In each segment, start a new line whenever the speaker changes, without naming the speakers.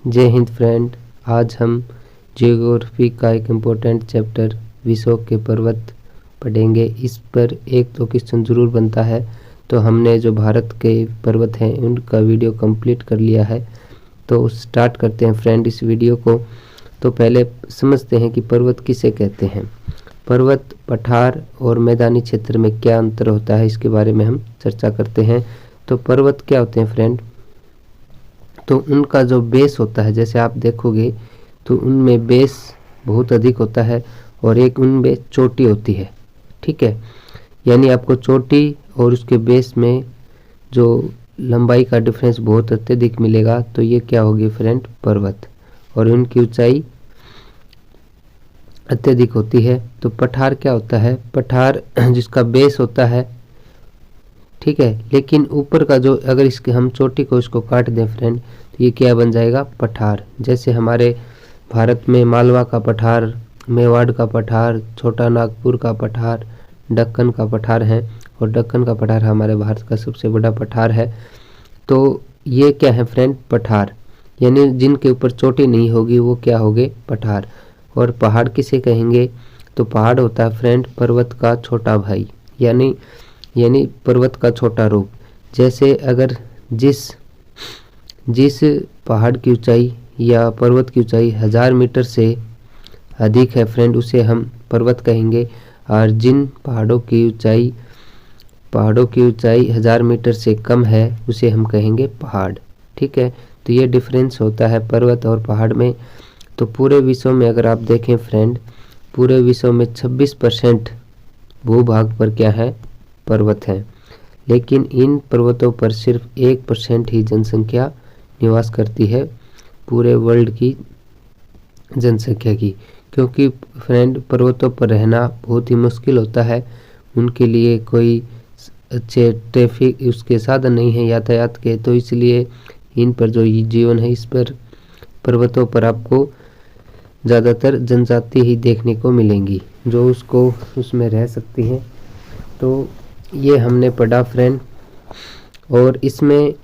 जय हिंद फ्रेंड। आज हम जियोग्राफी का एक इम्पोर्टेंट चैप्टर विश्व के पर्वत पढ़ेंगे। इस पर एक तो क्वेश्चन ज़रूर बनता है, तो हमने जो भारत के पर्वत हैं उनका वीडियो कंप्लीट कर लिया है। तो स्टार्ट करते हैं फ्रेंड इस वीडियो को। तो पहले समझते हैं कि पर्वत किसे कहते हैं। पर्वत, पठार और मैदानी क्षेत्र में क्या अंतर होता है, इसके बारे में हम चर्चा करते हैं। तो पर्वत क्या होते हैं फ्रेंड, तो उनका जो बेस होता है, जैसे आप देखोगे तो उनमें बेस बहुत अधिक होता है और एक उनमें चोटी होती है। ठीक है, यानी आपको चोटी और उसके बेस में जो लंबाई का डिफरेंस बहुत अत्यधिक मिलेगा, तो ये क्या होगी फ्रेंड, पर्वत, और उनकी ऊंचाई अत्यधिक होती है। तो पठार क्या होता है, पठार जिसका बेस होता है, ठीक है, लेकिन ऊपर का जो, अगर इसके हम चोटी को इसको काट दें फ्रेंड, तो ये क्या बन जाएगा, पठार। जैसे हमारे भारत में मालवा का पठार, मेवाड़ का पठार, छोटा नागपुर का पठार, दक्कन का पठार है, और दक्कन का पठार हमारे भारत का सबसे बड़ा पठार है। तो ये क्या है फ्रेंड, पठार, यानी जिनके ऊपर चोटी नहीं होगी वो क्या होंगे, पठार। और पहाड़ किसे कहेंगे, तो पहाड़ होता है फ्रेंड पर्वत का छोटा भाई, यानी पर्वत का छोटा रूप। जैसे अगर जिस पहाड़ की ऊंचाई या पर्वत की ऊंचाई 1000 मीटर से अधिक है फ्रेंड, उसे हम पर्वत कहेंगे। और जिन पहाड़ों की ऊंचाई 1000 मीटर से कम है, उसे हम कहेंगे पहाड़। ठीक है, तो ये डिफरेंस होता है पर्वत और पहाड़ में। तो पूरे विश्व में अगर आप देखें फ्रेंड, पूरे विश्व में 26% भूभाग पर क्या है, पर्वत हैं। लेकिन इन पर्वतों पर सिर्फ 1% ही जनसंख्या निवास करती है पूरे वर्ल्ड की जनसंख्या की, क्योंकि फ्रेंड पर्वतों पर रहना बहुत ही मुश्किल होता है। उनके लिए कोई अच्छे ट्रैफिक उसके साधन नहीं है यातायात के, तो इसलिए इन पर जो जीवन है, इस पर पर्वतों पर आपको ज़्यादातर जनजाति ही देखने को मिलेंगी जो उसमें रह सकती हैं। तो ये हमने पढ़ा फ्रेंड। और इसमें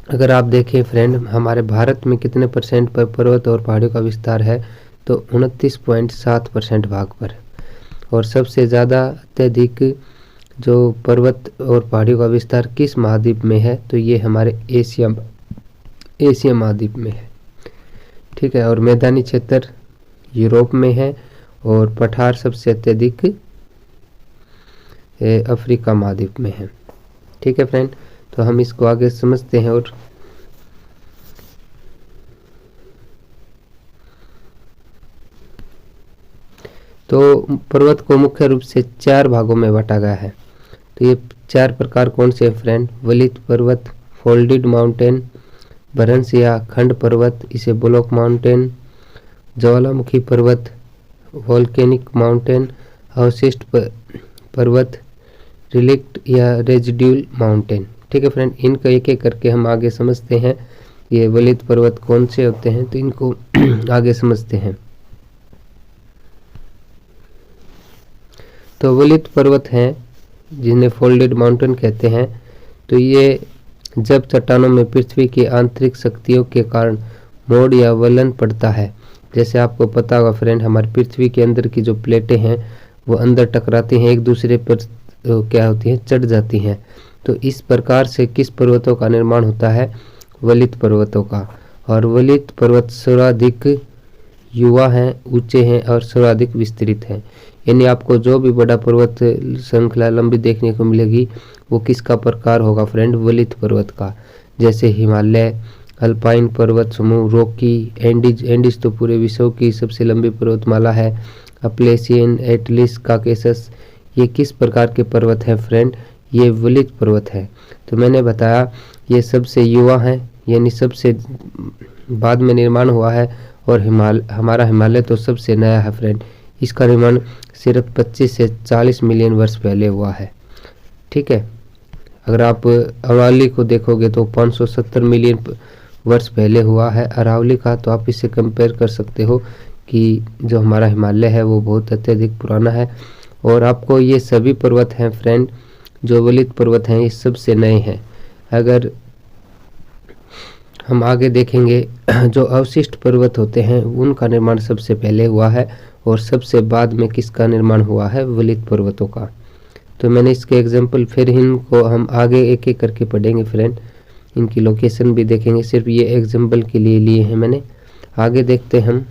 अगर आप देखें फ्रेंड, हमारे भारत में कितने परसेंट पर पर्वत और पहाड़ियों का विस्तार है, तो 29.7% भाग पर। और सबसे ज़्यादा अत्यधिक जो पर्वत और पहाड़ियों का विस्तार किस महाद्वीप में है, तो ये हमारे एशिया महाद्वीप में है। ठीक है, और मैदानी क्षेत्र यूरोप में है, और पठार सबसे अत्यधिक अफ्रीका महाद्वीप में है। ठीक है फ्रेंड, तो हम इसको आगे समझते हैं। और तो पर्वत को मुख्य रूप से 4 भागों में बांटा गया है। तो ये 4 प्रकार कौन से हैं फ्रेंड, वलित पर्वत, फोल्डेड माउंटेन, भ्रंश या खंड पर्वत, इसे ब्लॉक माउंटेन, ज्वालामुखी पर्वत, वोल्केनिक माउंटेन, अवशिष्ट पर्वत, रिलिक्ट या रेजिड्यूल माउंटेन। ठीक है फ्रेंड, इनका एक एक करके हम आगे समझते हैं। ये वलित पर्वत कौन से होते हैं, तो इनको आगे समझते हैं। तो वलित पर्वत हैं जिन्हें फोल्डेड माउंटेन कहते हैं। तो ये जब चट्टानों में पृथ्वी की आंतरिक शक्तियों के कारण मोड़ या वलन पड़ता है, जैसे आपको पता होगा फ्रेंड, हमारी पृथ्वी के अंदर की जो प्लेटें हैं वो अंदर टकराती हैं, एक दूसरे पर क्या होती हैं, चढ़ जाती हैं। तो इस प्रकार से किस पर्वतों का निर्माण होता है, वलित पर्वतों का। और वलित पर्वत सर्वाधिक युवा हैं, ऊंचे हैं और सर्वाधिक विस्तृत हैं। यानी आपको जो भी बड़ा पर्वत श्रृंखला लंबी देखने को मिलेगी, वो किसका प्रकार होगा फ्रेंड, वलित पर्वत का। जैसे हिमालय, अल्पाइन पर्वत समूह, रॉकी, एंडीज तो पूरे विश्व की सबसे लंबी पर्वतमाला है, अपलेशियन, एटलिस, काकेशस, ये किस प्रकार के पर्वत हैं फ्रेंड, ये वलित पर्वत है। तो मैंने बताया ये सबसे युवा हैं, यानी सबसे बाद में निर्माण हुआ है। और हमारा हिमालय तो सबसे नया है फ्रेंड, इसका निर्माण सिर्फ 25 से 40 मिलियन वर्ष पहले हुआ है। ठीक है, अगर आप अरावली को देखोगे तो 570 मिलियन वर्ष पहले हुआ है अरावली का। तो आप इससे कंपेयर कर सकते हो कि जो हमारा हिमालय है वो बहुत अत्यधिक पुराना है। और आपको ये सभी पर्वत हैं फ्रेंड, जो वलित पर्वत हैं, ये सबसे नए हैं। अगर हम आगे देखेंगे जो अवशिष्ट पर्वत होते हैं उनका निर्माण सबसे पहले हुआ है और सबसे बाद में किसका निर्माण हुआ है, वलित पर्वतों का। तो मैंने इसके एग्जाम्पल, फिर इनको हम आगे एक एक करके पढ़ेंगे फ्रेंड, इनकी लोकेशन भी देखेंगे, सिर्फ ये एग्जाम्पल के लिए लिए हैं मैंने। आगे देखते हैं हम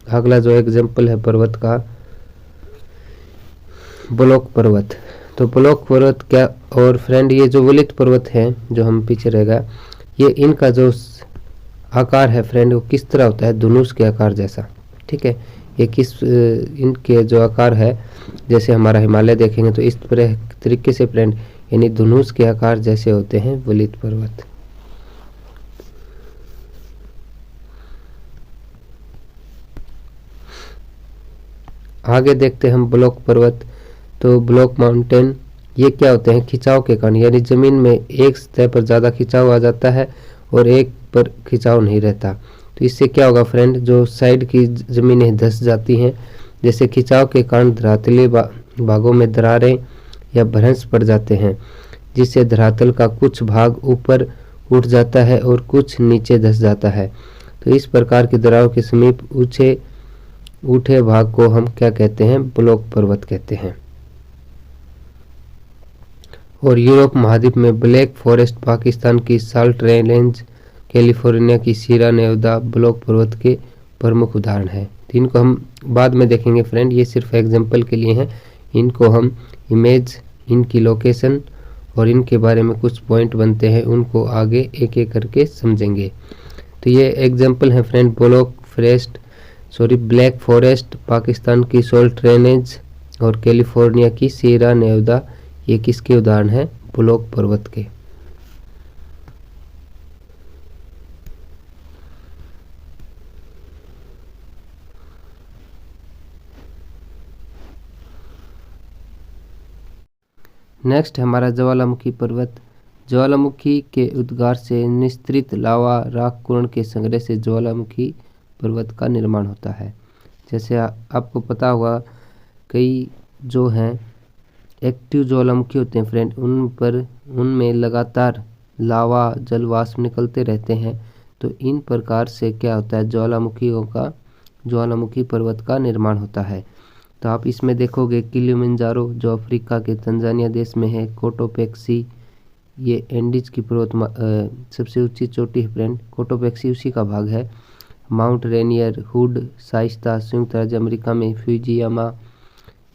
अगला जो एग्जाम्पल है पर्वत का, ब्लॉक पर्वत। तो ब्लॉक पर्वत क्या, और फ्रेंड ये जो वलित पर्वत है जो हम पीछे रहेगा, ये इनका जो आकार है फ्रेंड वो किस तरह होता है, धनुष के आकार जैसा। ठीक है, ये किस इनके जो आकार है, जैसे हमारा हिमालय देखेंगे तो इस तरीके से फ्रेंड, यानी धनुष के आकार जैसे होते हैं वलित पर्वत। आगे देखते हैं हम ब्लॉक पर्वत। तो ब्लॉक माउंटेन ये क्या होते हैं, खिंचाव के कारण, यानी जमीन में एक सतह पर ज़्यादा खिंचाव आ जाता है और एक पर खिंचाव नहीं रहता। तो इससे क्या होगा फ्रेंड, जो साइड की ज़मीनें धंस जाती हैं, जैसे खिंचाव के कारण धरातली भागों में दरारें या भ्रंश पड़ जाते हैं, जिससे धरातल का कुछ भाग ऊपर उठ जाता है और कुछ नीचे धंस जाता है। तो इस प्रकार की दरारों के समीप ऊंचे उठे भाग को हम क्या कहते हैं, ब्लॉक पर्वत कहते हैं। और यूरोप महाद्वीप में ब्लैक फॉरेस्ट, पाकिस्तान की साल्ट रेंज, कैलिफोर्निया की सीरा नेवादा ब्लॉक पर्वत के प्रमुख उदाहरण हैं। तो इनको हम बाद में देखेंगे फ्रेंड, ये सिर्फ एग्जांपल के लिए हैं। इनको हम इमेज, इनकी लोकेशन और इनके बारे में कुछ पॉइंट बनते हैं, उनको आगे एक एक करके समझेंगे। तो ये एग्जांपल है फ्रेंड, ब्लैक फॉरेस्ट, पाकिस्तान की साल्ट रेंज और कैलिफोर्निया की सीरा नेवादा, ये किसके उदाहरण हैं, ब्लॉक पर्वत के। नेक्स्ट हमारा ज्वालामुखी पर्वत। ज्वालामुखी के उद्गार से निस्तृत लावा राख कुर्ण के संग्रह से ज्वालामुखी पर्वत का निर्माण होता है। जैसे आपको पता होगा, कई जो हैं एक्टिव ज्वालामुखी होते हैं फ्रेंड, उनमें लगातार लावा जलवाष्प निकलते रहते हैं। तो इन प्रकार से क्या होता है, ज्वालामुखी पर्वत का निर्माण होता है। तो आप इसमें देखोगे किलिमंजारो जो अफ्रीका के तंजानिया देश में है, कोटोपेक्सी ये एंडीज की सबसे ऊंची चोटी है फ्रेंड, कोटोपेक्सी उसी का भाग है। माउंट रेनियर, हुड शाइस्ता संयुक्त राज्य अमेरिका में, फ्यूजियामा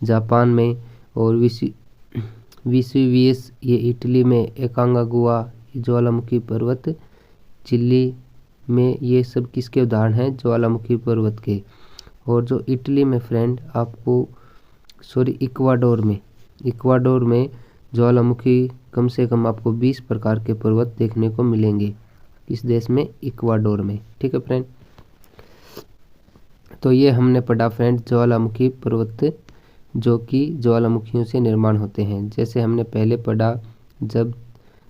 जापान में, और विसुवियस ये इटली में, एकांगागुआ ज्वालामुखी पर्वत चिली में, ये सब किसके उदाहरण हैं, ज्वालामुखी पर्वत के। और जो इटली में फ्रेंड आपको इक्वाडोर में ज्वालामुखी कम से कम आपको 20 प्रकार के पर्वत देखने को मिलेंगे। इस देश में, इक्वाडोर में। ठीक है फ्रेंड, तो ये हमने पढ़ा फ्रेंड ज्वालामुखी पर्वत जो कि ज्वालामुखियों से निर्माण होते हैं। जैसे हमने पहले पढ़ा, जब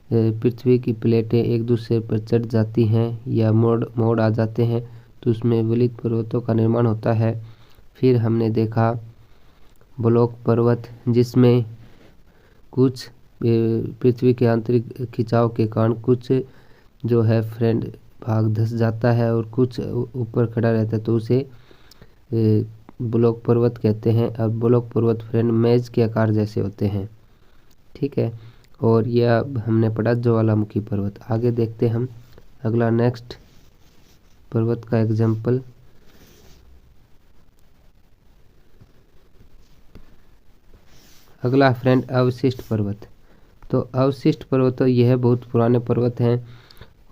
पृथ्वी की प्लेटें एक दूसरे पर चढ़ जाती हैं या मोड़ आ जाते हैं तो उसमें वलित पर्वतों का निर्माण होता है। फिर हमने देखा ब्लॉक पर्वत, जिसमें कुछ पृथ्वी के आंतरिक खिंचाव के कारण कुछ जो है फ्रेंड भाग धंस जाता है और कुछ ऊपर खड़ा रहता है, तो उसे ब्लॉक पर्वत कहते हैं। अब ब्लॉक पर्वत फ्रेंड मेज के आकार जैसे होते हैं। ठीक है, और यह अब हमने पढ़ा ज्वालामुखी पर्वत। आगे देखते हम अगला नेक्स्ट पर्वत का एग्जाम्पल। अगला फ्रेंड अवशिष्ट पर्वत। तो अवशिष्ट पर्वत तो यह बहुत पुराने पर्वत हैं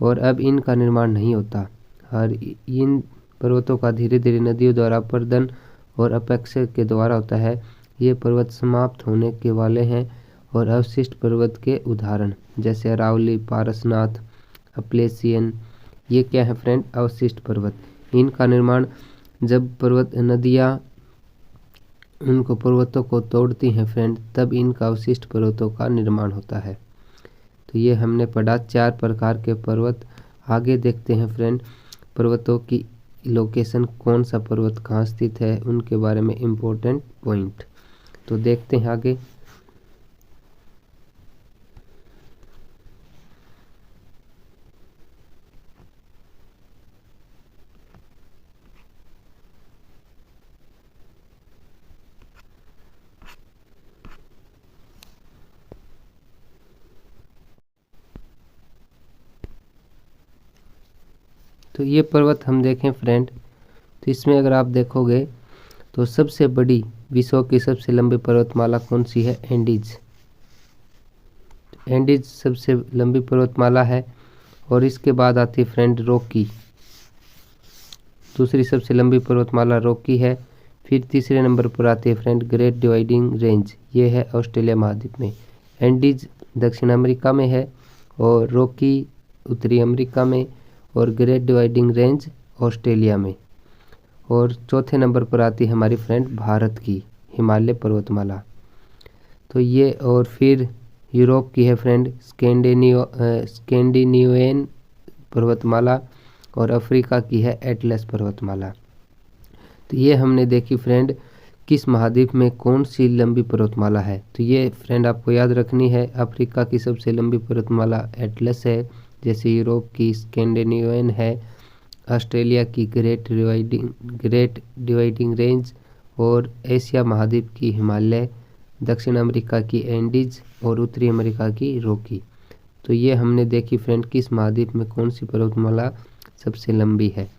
और अब इनका निर्माण नहीं होता, और इन पर्वतों का धीरे धीरे नदियों द्वारा अपरदन और अपक्षय के द्वारा होता है। ये पर्वत समाप्त होने के वाले हैं। और अवशिष्ट पर्वत के उदाहरण जैसे अरावली, पारसनाथ, अपलेशियन, ये क्या है फ्रेंड, अवशिष्ट पर्वत। इनका निर्माण जब नदियाँ उनको पर्वतों को तोड़ती हैं फ्रेंड, तब इनका अवशिष्ट पर्वतों का निर्माण होता है। तो ये हमने पढ़ा 4 प्रकार के पर्वत। आगे देखते हैं फ्रेंड पर्वतों की लोकेशन, कौन सा पर्वत कहाँ स्थित है, उनके बारे में इम्पोर्टेंट पॉइंट। तो देखते हैं आगे। तो ये पर्वत हम देखें फ्रेंड, तो इसमें अगर आप देखोगे तो सबसे बड़ी विश्व की सबसे लंबी पर्वतमाला कौन सी है? एंडीज। एंडीज सबसे लंबी पर्वतमाला है। और इसके बाद आती है फ्रेंड रॉकी, दूसरी सबसे लंबी पर्वतमाला रॉकी है। फिर तीसरे नंबर पर आती है फ्रेंड ग्रेट डिवाइडिंग रेंज, ये है ऑस्ट्रेलिया महाद्वीप में। एंडीज दक्षिण अमेरिका में है और रॉकी उत्तरी अमेरिका में और ग्रेट डिवाइडिंग रेंज ऑस्ट्रेलिया में। और चौथे नंबर पर आती है हमारी फ्रेंड भारत की हिमालय पर्वतमाला। तो ये और फिर यूरोप की है फ्रेंड स्कैंडिनेवियन पर्वतमाला और अफ्रीका की है एटलस पर्वतमाला। तो ये हमने देखी फ्रेंड किस महाद्वीप में कौन सी लंबी पर्वतमाला है। तो ये फ्रेंड आपको याद रखनी है, अफ्रीका की सबसे लंबी पर्वतमाला एटलस है, जैसे यूरोप की स्कैंडिनेवियन है, ऑस्ट्रेलिया की ग्रेट डिवाइडिंग रेंज और एशिया महाद्वीप की हिमालय, दक्षिण अमेरिका की एंडीज और उत्तरी अमेरिका की रॉकी। तो ये हमने देखी फ्रेंड किस महाद्वीप में कौन सी पर्वतमाला सबसे लंबी है।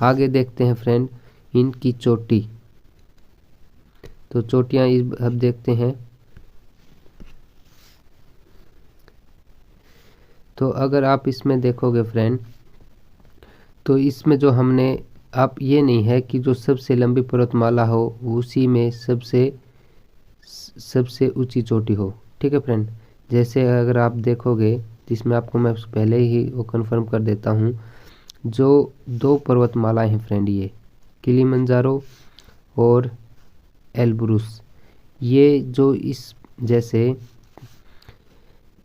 आगे देखते हैं फ्रेंड इनकी चोटी। तो चोटियां अब देखते हैं। तो अगर आप इसमें देखोगे फ्रेंड, तो इसमें जो हमने आप ये नहीं है कि जो सबसे लंबी पर्वतमाला हो उसी में सबसे ऊंची चोटी हो। ठीक है फ्रेंड, जैसे अगर आप देखोगे जिसमें आपको मैं पहले ही वो कंफर्म कर देता हूँ, जो दो पर्वतमालाएं हैं फ्रेंड, ये किलिमंजारो और एल्ब्रुस, ये जो इस जैसे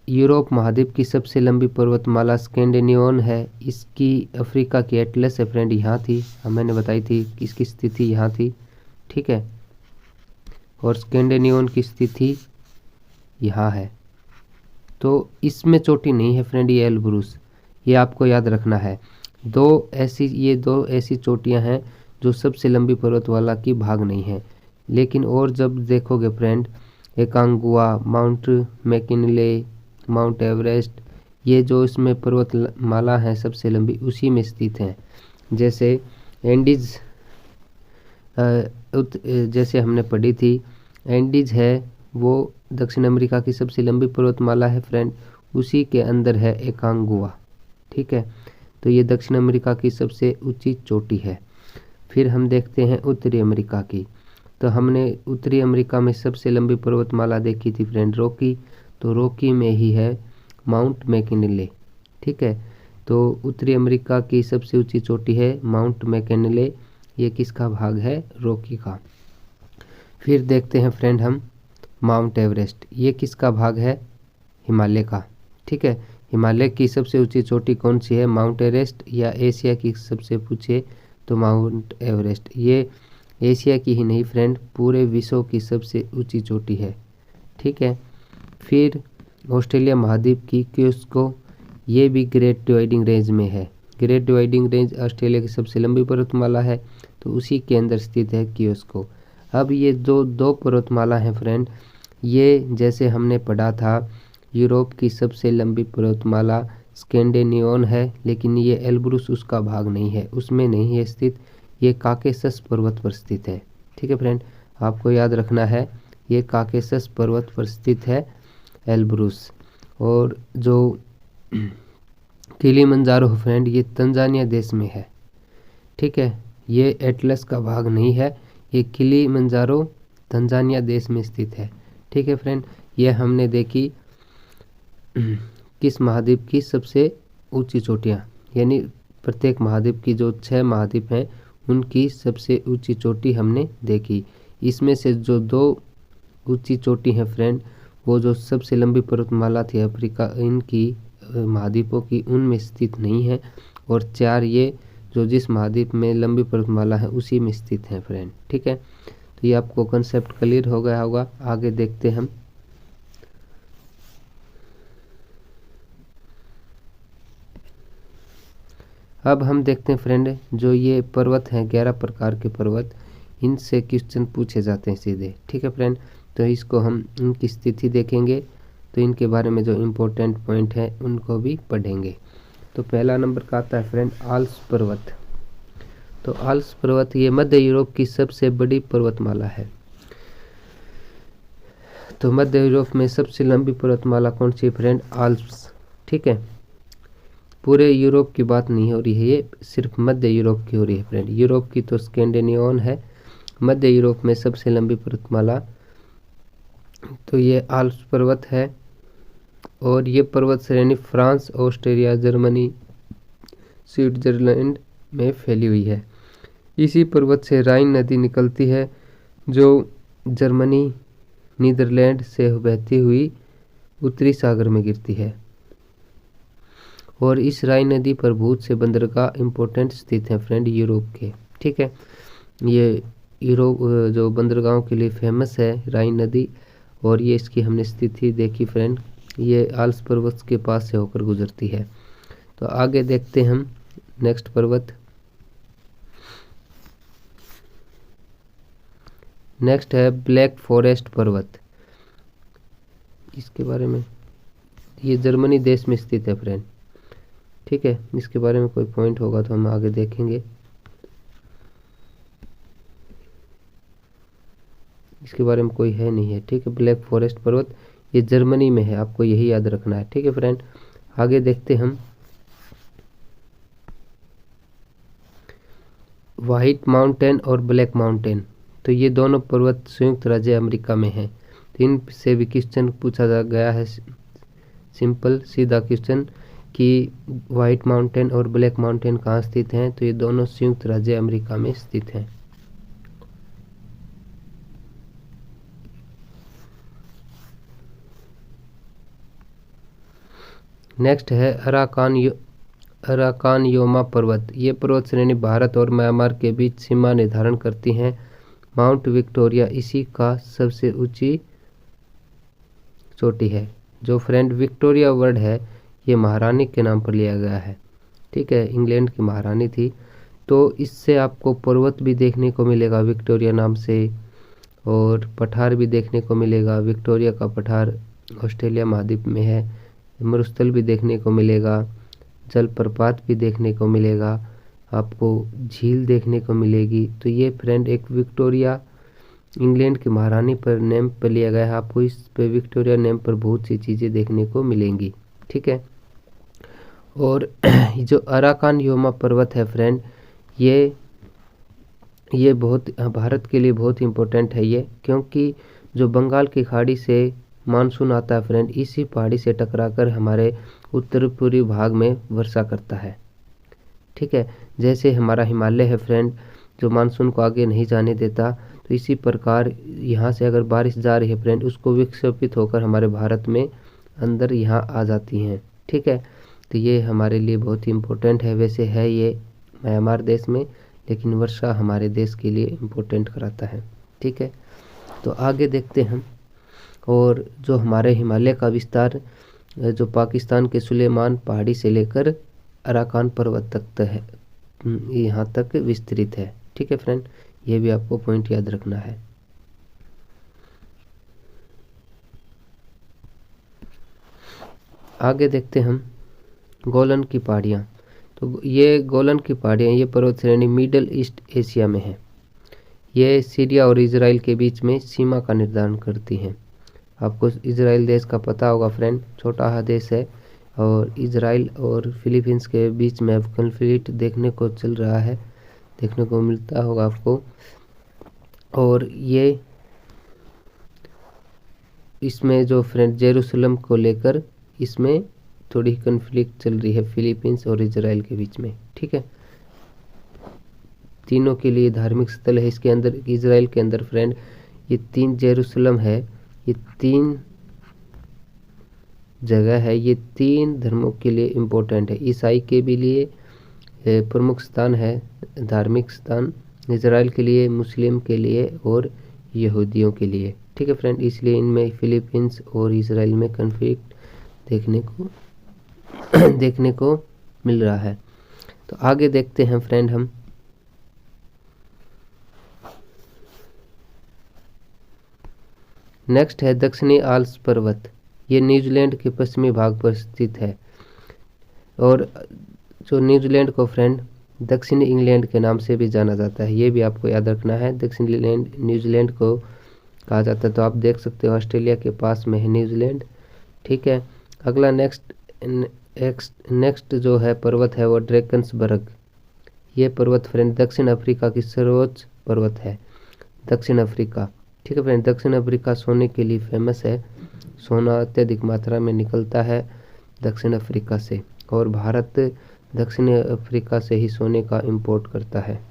यूरोप महाद्वीप की सबसे लंबी पर्वतमाला स्कैंडिनेवियन है, इसकी अफ्रीका की एटलस है फ्रेंड, यहाँ थी, मैंने बताई थी कि इसकी स्थिति यहाँ थी। ठीक है, और स्कैंडिनेवियन की स्थिति यहाँ है। तो इसमें चोटी नहीं है फ्रेंड, ये एल्ब्रुस, ये आपको याद रखना है। ये दो ऐसी चोटियाँ हैं जो सबसे लंबी पर्वतमाला की भाग नहीं है। लेकिन और जब देखोगे friend एकांगुआ, mount McKinley, mount Everest, ये जो इसमें पर्वतमाला है सबसे लंबी उसी में स्थित हैं। जैसे एंडीज जैसे हमने पढ़ी थी, एंडीज है वो दक्षिण अमेरिका की सबसे लंबी पर्वतमाला है फ्रेंड, उसी के अंदर है एकांगुआ। ठीक है, तो ये दक्षिण अमेरिका की सबसे ऊंची चोटी है। फिर हम देखते हैं उत्तरी अमेरिका की। तो हमने उत्तरी अमेरिका में सबसे लंबी पर्वतमाला देखी थी फ्रेंड रॉकी, तो रॉकी में ही है माउंट मैकिनले। ठीक है, तो उत्तरी अमेरिका की सबसे ऊंची चोटी है माउंट मैकिनले, ये किसका भाग है? रॉकी का। फिर देखते हैं फ्रेंड हम माउंट एवरेस्ट, ये किसका भाग है? हिमालय का। ठीक है, हिमालय की सबसे ऊंची चोटी कौन सी है? माउंट एवरेस्ट, या एशिया की सबसे पूछे तो माउंट एवरेस्ट। ये एशिया की ही नहीं फ्रेंड, पूरे विश्व की सबसे ऊंची चोटी है। ठीक है, फिर ऑस्ट्रेलिया महाद्वीप की क्योस्को, ये भी ग्रेट डिवाइडिंग रेंज में है। ग्रेट डिवाइडिंग रेंज ऑस्ट्रेलिया की सबसे लंबी पर्वतमाला है, तो उसी के अंदर स्थित है क्योस्को। अब ये दो पर्वतमाला हैं फ्रेंड, ये जैसे हमने पढ़ा था यूरोप की सबसे लंबी पर्वतमाला स्कैंडिनेवियन है, लेकिन ये एल्ब्रुस उसका भाग नहीं है, उसमें नहीं है स्थित, ये काकेशस पर्वत पर स्थित है। ठीक है फ्रेंड, आपको याद रखना है ये काकेशस पर्वत पर स्थित है एल्ब्रुस। और जो किलिमंजारो फ्रेंड, ये तंजानिया देश में है। ठीक है, ये एटलस का भाग नहीं है, ये किलिमंजारो तंजानिया देश में स्थित है। ठीक है फ्रेंड, ये हमने देखी किस महाद्वीप की सबसे ऊंची चोटियाँ, यानी प्रत्येक महाद्वीप की जो 6 महाद्वीप हैं उनकी सबसे ऊंची चोटी हमने देखी। इसमें से जो 2 ऊंची चोटी हैं फ्रेंड, वो जो सबसे लंबी पर्वतमाला थी अफ्रीका इनकी महाद्वीपों की, उनमें स्थित नहीं है, और 4 ये जो जिस महाद्वीप में लंबी पर्वतमाला है उसी में स्थित हैं फ्रेंड। ठीक है, तो ये आपको कंसेप्ट क्लियर हो गया होगा। आगे देखते हम। अब हम देखते हैं फ्रेंड, जो ये पर्वत हैं 11 प्रकार के पर्वत, इनसे क्वेश्चन पूछे जाते हैं सीधे। ठीक है फ्रेंड, तो इसको हम इनकी स्थिति देखेंगे, तो इनके बारे में जो इम्पोर्टेंट पॉइंट है उनको भी पढ़ेंगे। तो पहला नंबर का आता है फ्रेंड आल्प्स पर्वत। तो आल्प्स पर्वत ये मध्य यूरोप की सबसे बड़ी पर्वतमाला है। तो मध्य यूरोप में सबसे लंबी पर्वतमाला कौन सी फ्रेंड? आल्प्स। ठीक है, पूरे यूरोप की बात नहीं हो रही है, ये सिर्फ मध्य यूरोप की हो रही है फ्रेंड। यूरोप की तो स्कैंडिनेवियन है, मध्य यूरोप में सबसे लंबी पर्वतमाला तो ये आल्प्स पर्वत है। और ये पर्वत श्रेणी फ्रांस, ऑस्ट्रिया, जर्मनी, स्विट्जरलैंड में फैली हुई है। इसी पर्वत से राइन नदी निकलती है जो जर्मनी, नीदरलैंड से बहती हुई उत्तरी सागर में गिरती है। और इस राइन नदी पर बहुत से बंदरगाह इम्पोर्टेंट स्थित हैं फ्रेंड यूरोप के। ठीक है, ये यूरोप जो बंदरगाहों के लिए फेमस है राइन नदी, और ये इसकी हमने स्थिति देखी फ्रेंड, ये आल्प्स पर्वत के पास से होकर गुजरती है। तो आगे देखते हैं हम नेक्स्ट पर्वत। नेक्स्ट है ब्लैक फॉरेस्ट पर्वत। इसके बारे में, ये जर्मनी देश में स्थित है फ्रेंड। ठीक है, इसके बारे में कोई पॉइंट होगा तो हम आगे देखेंगे। इसके बारे में कोई है नहीं है। ठीक है, ब्लैक फॉरेस्ट पर्वत ये जर्मनी में है, आपको यही याद रखना है। ठीक है फ्रेंड, आगे देखते हम व्हाइट माउंटेन और ब्लैक माउंटेन। तो ये दोनों पर्वत संयुक्त राज्य अमेरिका में हैं। तो इनसे भी क्वेश्चन पूछा जा गया है, सिंपल सीधा क्वेश्चन कि व्हाइट माउंटेन और ब्लैक माउंटेन कहाँ स्थित हैं? तो ये दोनों संयुक्त राज्य अमेरिका में स्थित हैं। नेक्स्ट है अराकानयोमा पर्वत। ये पर्वत श्रेणी भारत और म्यांमार के बीच सीमा निर्धारण करती हैं। माउंट विक्टोरिया इसी का सबसे ऊंची चोटी है। जो फ्रेंड विक्टोरिया वर्ड है ये महारानी के नाम पर लिया गया है। ठीक है, इंग्लैंड की महारानी थी। तो इससे आपको पर्वत भी देखने को मिलेगा विक्टोरिया नाम से, और पठार भी देखने को मिलेगा। विक्टोरिया का पठार ऑस्ट्रेलिया महाद्वीप में है। मरुस्थल भी देखने को मिलेगा, जलप्रपात भी देखने को मिलेगा, आपको झील देखने को मिलेगी। तो ये फ्रेंड एक विक्टोरिया इंग्लैंड की महारानी पर नेम पर लिया गया है। आपको इस पे विक्टोरिया नेम पर बहुत सी चीज़ें देखने को मिलेंगी। ठीक है, और जो अराकानयोमा पर्वत है फ्रेंड, ये बहुत भारत के लिए बहुत इम्पोर्टेंट है ये, क्योंकि जो बंगाल की खाड़ी से मानसून आता है फ्रेंड, इसी पहाड़ी से टकराकर हमारे उत्तर पूर्वी भाग में वर्षा करता है। ठीक है, जैसे हमारा हिमालय है फ्रेंड जो मानसून को आगे नहीं जाने देता, तो इसी प्रकार यहाँ से अगर बारिश जा रही है फ्रेंड, उसको विक्षेपित होकर हमारे भारत में अंदर यहाँ आ जाती हैं। ठीक है, तो ये हमारे लिए बहुत ही इम्पोर्टेंट है। वैसे है ये म्यांमार देश में, लेकिन वर्षा हमारे देश के लिए इम्पोर्टेंट कराता है। ठीक है, तो आगे देखते हैं। और जो हमारे हिमालय का विस्तार जो पाकिस्तान के सुलेमान पहाड़ी से लेकर अराकान पर्वत तक है, यहाँ तक विस्तृत है। ठीक है फ्रेंड, ये भी आपको पॉइंट याद रखना है। आगे देखते हम गोलन की पहाड़ियाँ। तो ये गोलन की पहाड़ियाँ, ये पर्वत श्रेणी मिडल ईस्ट एशिया में है। ये सीरिया और इजराइल के बीच में सीमा का निर्धारण करती हैं। आपको इजराइल देश का पता होगा फ्रेंड, छोटा सा देश है, और इजराइल और फिलीपींस के बीच में अब कन्फ्लिक्ट देखने को चल रहा है, देखने को मिलता होगा आपको। और ये इसमें जो फ्रेंड जेरूसलम को लेकर इसमें थोड़ी कन्फ्लिक्ट चल रही है फिलीपींस और इजराइल के बीच में। ठीक है, तीनों के लिए धार्मिक स्थल है। इसके अंदर इजराइल के अंदर फ्रेंड ये 3 जेरूसलम है, ये 3 जगह है, ये 3 धर्मों के लिए इम्पोर्टेंट है। ईसाई के भी लिए प्रमुख स्थान है, धार्मिक स्थान, इजराइल के लिए, मुस्लिम के लिए और यहूदियों के लिए। ठीक है फ्रेंड, इसलिए इनमें फिलीपींस और इजराइल में कन्फ्लिक्ट देखने को मिल रहा है। तो आगे देखते हैं फ्रेंड हम। नेक्स्ट है दक्षिणी आल्प्स पर्वत। ये न्यूजीलैंड के पश्चिमी भाग पर स्थित है। और जो न्यूजीलैंड को फ्रेंड दक्षिणी इंग्लैंड के नाम से भी जाना जाता है, ये भी आपको याद रखना है। दक्षिणी न्यूजीलैंड को कहा जाता है। तो आप देख सकते हो ऑस्ट्रेलिया के पास में है न्यूजीलैंड। ठीक है, अगला नेक्स्ट जो है पर्वत है वो ड्रैकन्सबर्ग। ये पर्वत फ्रेंड दक्षिण अफ्रीका की सर्वोच्च पर्वत है, दक्षिण अफ्रीका। ठीक है फ्रेंड, दक्षिण अफ्रीका सोने के लिए फेमस है। सोना अत्यधिक मात्रा में निकलता है दक्षिण अफ्रीका से, और भारत दक्षिण अफ्रीका से ही सोने का इंपोर्ट करता है।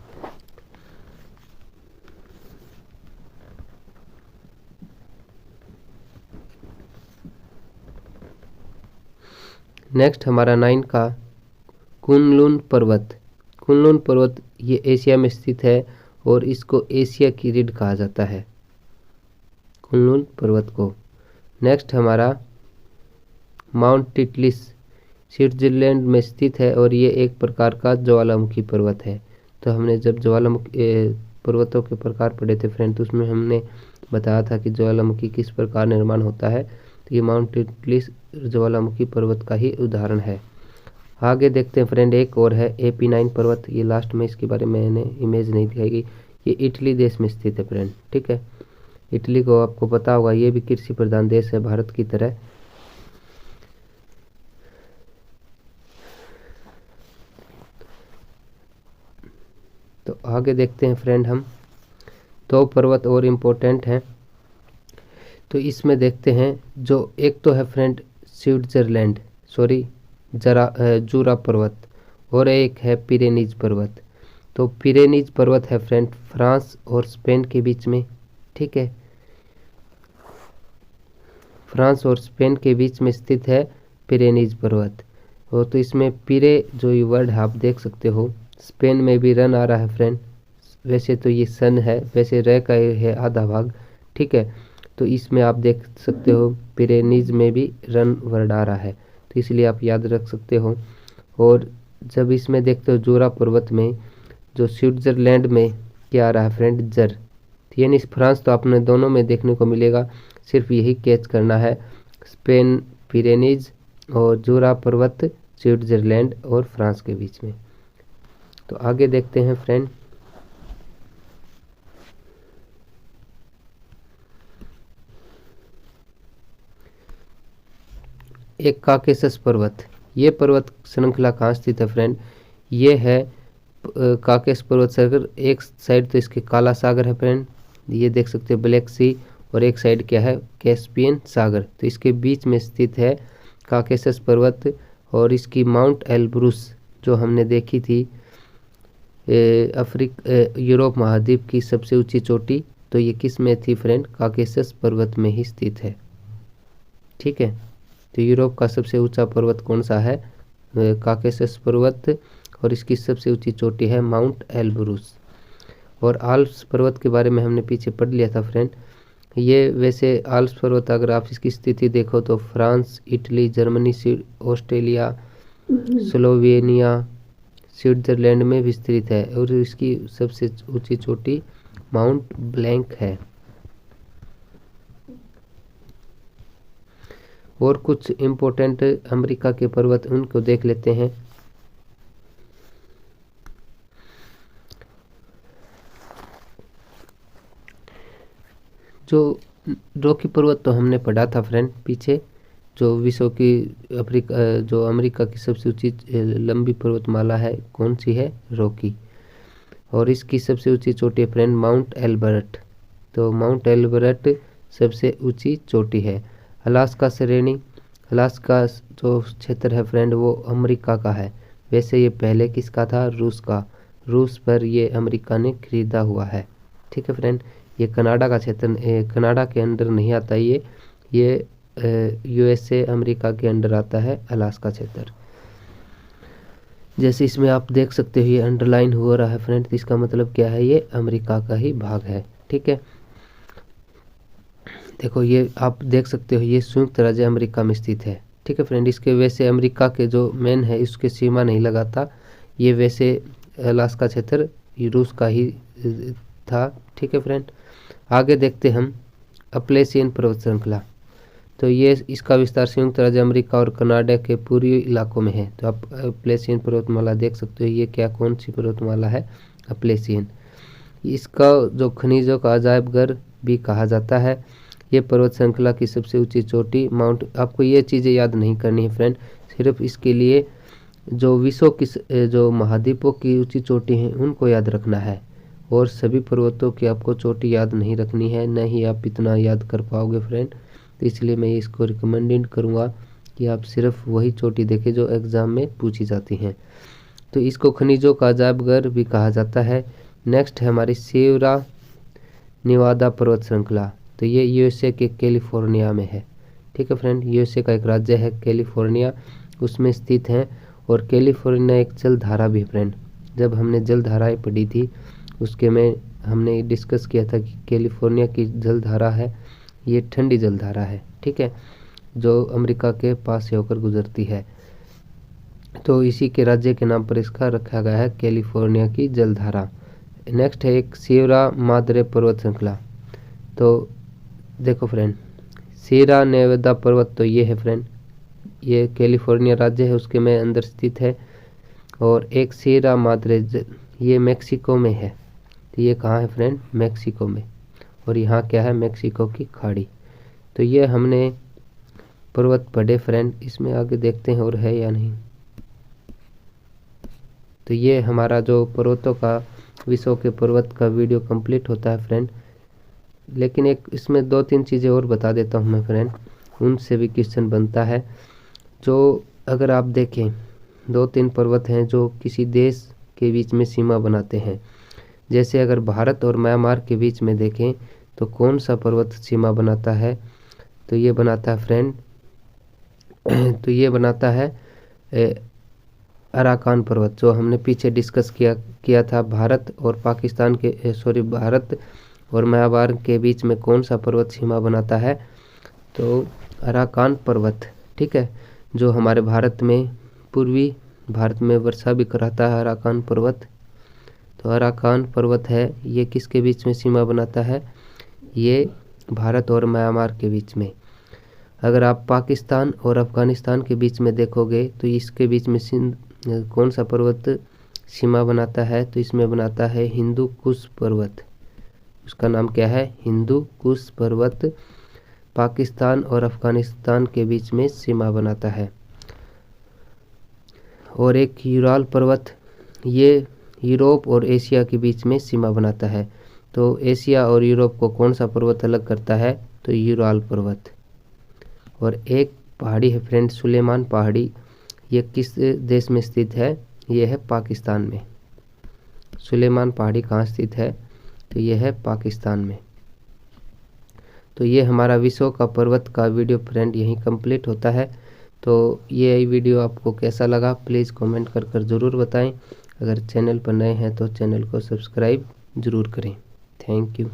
नेक्स्ट हमारा 9 का कुनलुन पर्वत। कुनलुन पर्वत ये एशिया में स्थित है और इसको एशिया की रीढ़ कहा जाता है, कुनलुन पर्वत को। नेक्स्ट हमारा माउंट टिटलिस स्विट्जरलैंड में स्थित है और ये एक प्रकार का ज्वालामुखी पर्वत है। तो हमने जब ज्वालामुखी पर्वतों के प्रकार पढ़े थे फ्रेंड, तो उसमें हमने बताया था कि ज्वालामुखी किस प्रकार निर्माण होता है। तो ये माउंट टिटलिस ज्वालामुखी पर्वत का ही उदाहरण है। आगे देखते हैं फ्रेंड, एक और है एपीनाइन पर्वत। ये लास्ट में इसके बारे में मैंने इमेज नहीं दिखाई गई। ये इटली देश में स्थित है फ्रेंड। ठीक है, इटली को आपको पता होगा, ये भी कृषि प्रधान देश है भारत की तरह। तो आगे देखते हैं फ्रेंड, हम 2 पर्वत और इम्पोर्टेंट हैं। तो इसमें देखते हैं, जो एक तो है फ्रेंड स्विट्जरलैंड जूरा पर्वत, और एक है पिरेनीज पर्वत। तो पिरेनीज पर्वत है फ्रेंड फ्रांस और स्पेन के बीच में। ठीक है, फ्रांस और स्पेन के बीच में स्थित है पिरेनीज पर्वत। और तो इसमें पिरे जो ये वर्ड है आप देख सकते हो, स्पेन में भी रन आ रहा है फ्रेंड। वैसे तो ये सन है, वैसे रे का है आधा भाग। ठीक है, तो इसमें आप देख सकते हो पिरेनीज में भी रन वर्ड आ रहा है, तो इसलिए आप याद रख सकते हो। और जब इसमें देखते हो जूरा पर्वत में, जो स्विट्जरलैंड में क्या आ रहा है फ्रेंड, जर। यानी फ्रांस तो आपने दोनों में देखने को मिलेगा, सिर्फ यही कैच करना है, स्पेन पिरेनीज और जूरा पर्वत स्विट्जरलैंड और फ्रांस के बीच में। तो आगे देखते हैं फ्रेंड, एक काकेशस पर्वत। ये पर्वत श्रृंखला कहाँ स्थित है फ्रेंड, ये है काकेशस पर्वत सागर। एक साइड तो इसके काला सागर है फ्रेंड, ये देख सकते हो ब्लैक सी, और एक साइड क्या है कैस्पियन सागर। तो इसके बीच में स्थित है काकेशस पर्वत। और इसकी माउंट एल्ब्रूस जो हमने देखी थी यूरोप महाद्वीप की सबसे ऊंची चोटी, तो ये किस में थी फ्रेंड, काकेशस पर्वत में ही स्थित है। ठीक है, तो यूरोप का सबसे ऊंचा पर्वत कौन सा है, काकेशस पर्वत, और इसकी सबसे ऊंची चोटी है माउंट एल्ब्रूस। और आल्प्स पर्वत के बारे में हमने पीछे पढ़ लिया था फ्रेंड। ये वैसे आल्प्स पर्वत अगर आप इसकी स्थिति देखो तो France, Italy, Germany, Australia, Slovenia, Switzerland में विस्तृत है, और इसकी सबसे ऊंची चोटी माउंट ब्लैंक है। और कुछ इम्पोर्टेंट अमेरिका के पर्वत उनको देख लेते हैं। जो रॉकी पर्वत तो हमने पढ़ा था फ्रेंड पीछे, जो विश्व की जो अमेरिका की सबसे ऊंची लंबी पर्वतमाला है कौन सी है, रॉकी। और इसकी सबसे ऊंची चोटी है फ्रेंड माउंट एल्बर्ट। तो माउंट एल्बर्ट सबसे ऊंची चोटी है। अलास्का श्रेणी, अलास्का जो क्षेत्र है फ्रेंड वो अमेरिका का है। वैसे ये पहले किसका था, रूस का। रूस पर ये अमेरिका ने खरीदा हुआ है। ठीक है फ्रेंड, ये कनाडा का क्षेत्र, कनाडा के अंडर नहीं आता, ये यूएसए अमेरिका के अंडर आता है अलास्का क्षेत्र। जैसे इसमें आप देख सकते हो ये अंडरलाइन हो रहा है फ्रेंड, इसका मतलब क्या है, ये अमेरिका का ही भाग है। ठीक है, देखो ये आप देख सकते हो ये संयुक्त राज्य अमेरिका में स्थित है। ठीक है फ्रेंड, इसके वैसे अमेरिका के जो मैन है इसके सीमा नहीं लगाता, ये वैसे अलास्का क्षेत्र रूस का ही था। ठीक है फ्रेंड, आगे देखते हम अपलेशियन पर्वत श्रृंखला। तो ये इसका विस्तार संयुक्त राज्य अमेरिका और कनाडा के पूर्वी इलाकों में है। तो आप अप्लेशियन पर्वतमाला देख सकते हो, ये क्या कौन सी पर्वतमाला है, अप्लेशियन। इसका जो खनिजों का अजायब घर भी कहा जाता है। ये पर्वत श्रृंखला की सबसे ऊंची चोटी माउंट, आपको ये चीज़ें याद नहीं करनी है फ्रेंड, सिर्फ इसके लिए जो विश्व की जो महाद्वीपों की ऊंची चोटी हैं उनको याद रखना है, और सभी पर्वतों की आपको चोटी याद नहीं रखनी है, न ही आप इतना याद कर पाओगे फ्रेंड। तो इसलिए मैं इसको रिकमेंडेड करूँगा कि आप सिर्फ वही चोटी देखें जो एग्ज़ाम में पूछी जाती हैं। तो इसको खनिजों का अजायब घर भी कहा जाता है। नेक्स्ट है हमारी सियरा नेवादा पर्वत श्रृंखला। तो ये यूएसए के कैलिफोर्निया में है। ठीक है फ्रेंड, यूएसए का एक राज्य है कैलिफोर्निया, उसमें स्थित है। और कैलिफोर्निया एक जलधारा भी फ्रेंड, जब हमने जलधाराएँ पढ़ी थी उसके में हमने डिस्कस किया था कि कैलिफोर्निया की जलधारा है, ये ठंडी जलधारा है, ठीक है, जो अमेरिका के पास से होकर गुजरती है। तो इसी के राज्य के नाम पर इसका रखा गया है कैलिफोर्निया की जलधारा। नेक्स्ट है एक सियरा माद्रे पर्वत श्रृंखला। तो देखो फ्रेंड, सियरा नेवादा पर्वत तो ये है फ्रेंड, ये कैलिफोर्निया राज्य है उसके में अंदर स्थित है। और एक सियरा माद्रे ये मैक्सिको में है। तो ये कहाँ है फ्रेंड, मैक्सिको में। और यहाँ क्या है, मैक्सिको की खाड़ी। तो ये हमने पर्वत पढ़े फ्रेंड, इसमें आगे देखते हैं और है या नहीं। तो ये हमारा जो पर्वतों का विश्व के पर्वत का वीडियो कंप्लीट होता है फ्रेंड। लेकिन एक इसमें 2-3 चीज़ें और बता देता हूँ मैं फ्रेंड, उनसे भी क्वेश्चन बनता है। जो अगर आप देखें 2-3 पर्वत हैं जो किसी देश के बीच में सीमा बनाते हैं। जैसे अगर भारत और म्यांमार के बीच में देखें तो कौन सा पर्वत सीमा बनाता है, तो ये बनाता है फ्रेंड तो ये बनाता है अराकान पर्वत, जो हमने पीछे डिस्कस किया था। भारत और पाकिस्तान के भारत और म्यांमार के बीच में कौन सा पर्वत सीमा बनाता है, तो अराकान पर्वत, ठीक है, जो हमारे भारत में पूर्वी भारत में वर्षा भी कराता है अराकान पर्वत। तो अराकान पर्वत है, ये किसके बीच में सीमा बनाता है, ये भारत और म्यांमार के बीच में। अगर आप पाकिस्तान और अफ़गानिस्तान के बीच में देखोगे तो इसके बीच में कौन सा पर्वत सीमा बनाता है, तो इसमें बनाता है हिंदू कुश पर्वत। उसका नाम क्या है, हिंदू कुश पर्वत, पाकिस्तान और अफ़गानिस्तान के बीच में सीमा बनाता है। और एक यूराल पर्वत, ये यूरोप और एशिया के बीच में सीमा बनाता है। तो एशिया और यूरोप को कौन सा पर्वत अलग करता है, तो यूराल पर्वत। और एक पहाड़ी है फ्रेंड, सुलेमान पहाड़ी, ये किस देश में स्थित है, ये है पाकिस्तान में। सुलेमान पहाड़ी कहाँ स्थित है, तो ये है पाकिस्तान में। तो ये हमारा विश्व का पर्वत का वीडियो फ्रेंड यहीं कंप्लीट होता है। तो ये वीडियो आपको कैसा लगा प्लीज़ कमेंट कर ज़रूर बताएं। अगर चैनल पर नए हैं तो चैनल को सब्सक्राइब ज़रूर करें। Thank you.